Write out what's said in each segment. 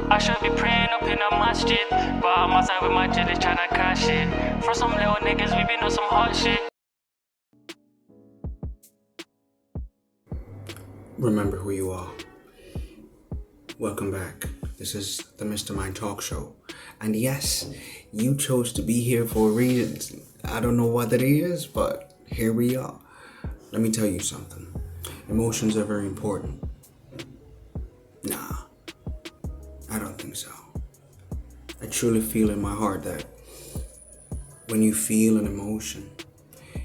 I should be praying up in a masjid, but I'm outside with my jelly trying to cash it. For some little niggas, we been on some hot shit. Remember who you are. Welcome back. This is the Mr. Mind Talk Show. And yes, you chose to be here for a reason. I don't know what that is, but here we are. Let me tell you something. Emotions are very important. Nah, I don't think so. I truly feel in my heart that when you feel an emotion,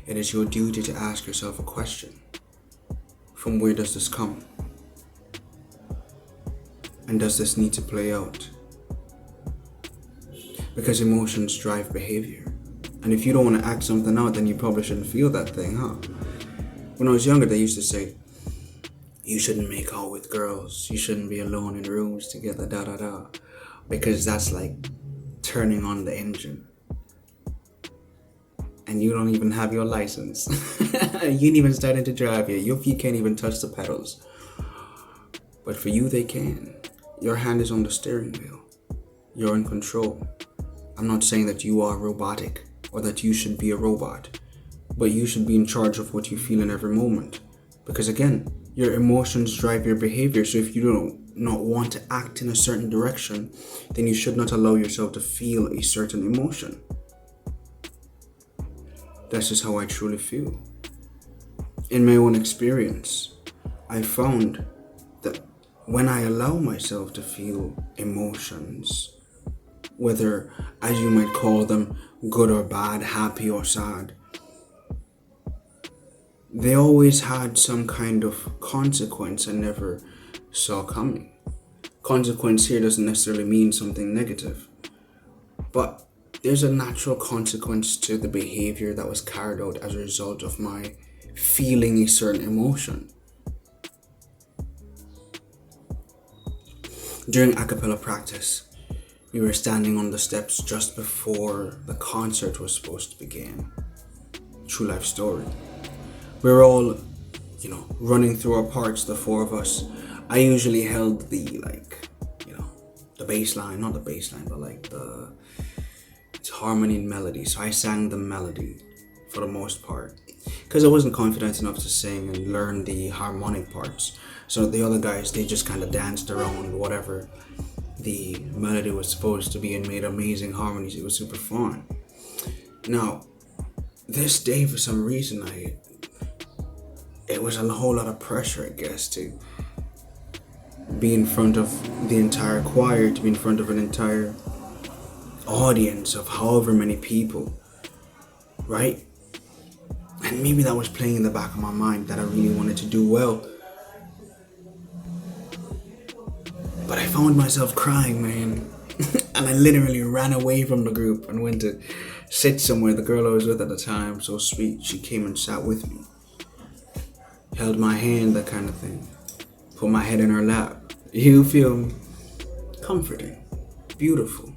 it is your duty to ask yourself a question. From where does this come? And does this need to play out? Because emotions drive behavior. And if you don't want to act something out, then you probably shouldn't feel that thing, huh? When I was younger, they used to say, you shouldn't make out with girls. You shouldn't be alone in rooms together, da-da-da. Because that's like turning on the engine. And you don't even have your license. You ain't even starting to drive yet. Your feet can't even touch the pedals. But for you, they can. Your hand is on the steering wheel. You're in control. I'm not saying that you are robotic or that you should be a robot, but you should be in charge of what you feel in every moment. Because again, your emotions drive your behavior. So if you do not want to act in a certain direction, then you should not allow yourself to feel a certain emotion. That's just how I truly feel. In my own experience, I found that when I allow myself to feel emotions, whether, as you might call them, good or bad, happy or sad, they always had some kind of consequence I never saw coming. Consequence here doesn't necessarily mean something negative, but there's a natural consequence to the behavior that was carried out as a result of my feeling a certain emotion. During a cappella practice, we were standing on the steps just before the concert was supposed to begin. True life story. We were all, running through our parts, the four of us. I usually held the bass line, not the bass line, but it's harmony and melody. So I sang the melody for the most part because I wasn't confident enough to sing and learn the harmonic parts. So the other guys, they just kind of danced around whatever the melody was supposed to be and made amazing harmonies. It was super fun. Now, this day, for some reason, it was a whole lot of pressure, I guess, to be in front of the entire choir, to be in front of an entire audience of however many people, right? And maybe that was playing in the back of my mind that I really wanted to do well. But I found myself crying, man. And I literally ran away from the group and went to sit somewhere. The girl I was with at the time, so sweet, she came and sat with me. Held my hand, that kind of thing. Put my head in her lap. You feel me? Comforting. Beautiful.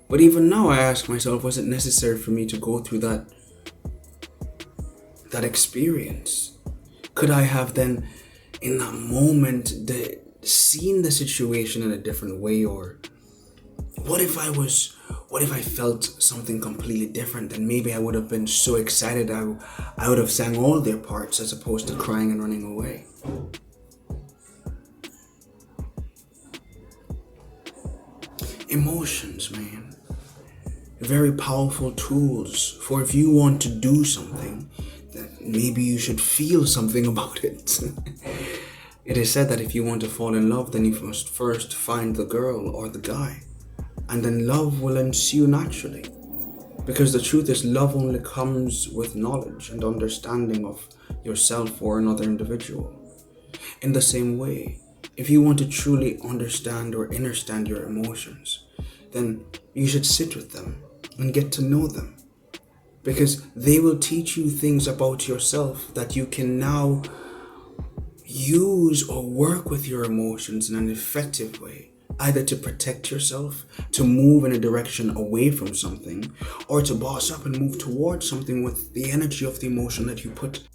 But even now I ask myself, was it necessary for me to go through that experience? Could I have then, in that moment, seen the situation in a different way? Or what if I felt something completely different? Then maybe I would have been so excited I would have sang all their parts as opposed to crying and running away. Emotions, man, very powerful tools for if you want to do something, then maybe you should feel something about it. It is said that if you want to fall in love, then you must first find the girl or the guy, and then love will ensue naturally. Because the truth is, love only comes with knowledge and understanding of yourself or another individual. In the same way, if you want to truly understand or understand your emotions, then you should sit with them and get to know them. Because they will teach you things about yourself that you can now use or work with your emotions in an effective way, either to protect yourself, to move in a direction away from something, or to boss up and move towards something with the energy of the emotion that you put